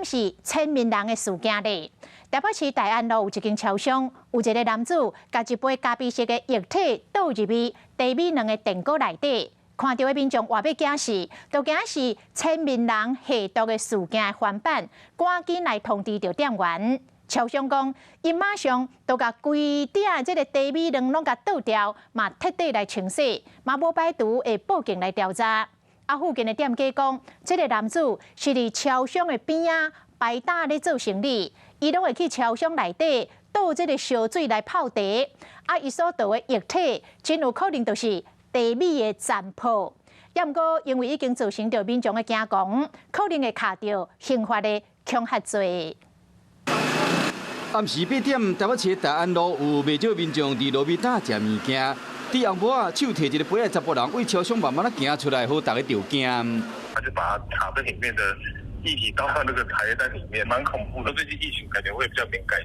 点是千名人的事件里。台北市大安路有一间超商，有一个男子将一杯咖啡色的液体倒入去茶米两个电锅内底，看到的民众话要惊死，就惊是千名人下毒的事件的翻版，赶紧来通知着店员。超商讲，伊马上就甲规鼎这个茶米卵拢甲倒掉，嘛彻底来清洗，嘛无排除会报警来调查。附近的店家讲，这个男子是伫超商的边仔排档咧做生意，伊拢会去超商内底倒这个烧水来泡茶，伊所倒的液体真有可能就是茶米的残泡。也毋过，因为已经造成着民众的惊惶，可能会卡着刑法的恐吓罪。暗时8点，台北市大安路有袂少民众伫路边摊食物件。伫红帽啊，手摕一个杯仔，查甫人为超商慢慢啊行出来，好大家着惊。他就把茶杯里面的液体倒到那个茶叶蛋里面，蛮恐怖的。最近疫情感觉会比较敏感。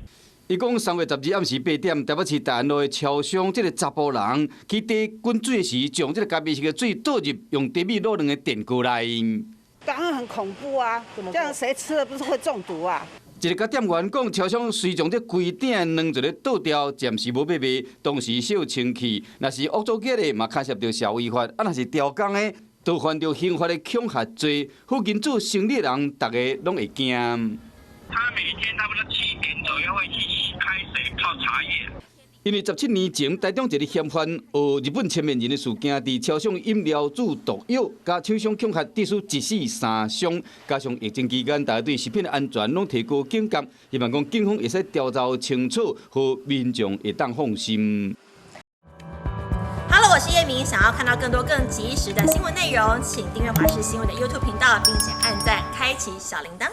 伊讲3月12日暗时8点，台北市大安路的超商，这个查甫人去滴滚水时，将这个咖啡色的水倒入用茶米卤两个电锅内。当然很恐怖啊！这样谁吃了不是会中毒啊？一个甲店员讲，超商虽将这规鼎卵一个倒掉，暂时无要卖，当时小清气。若是恶作剧的，嘛牵涉到社会法；若是调工的，就犯着刑法的恐吓罪。附近做生意的人，大家拢会惊。他每天差不多7点左右会去开水泡茶叶。因为17年前，台中一个嫌犯学日本千面人的事件，伫超商饮料注毒药，加厂商恐吓致死1死3伤。加上疫情期间，大家对食品的安全拢提高警觉，希望讲警方会使调查清楚，和民众会当放心。Hello， 我是叶明。想要看到更多更及时的新闻内容，请订阅华视新闻的 YouTube 频道，并且按赞、开启小铃铛。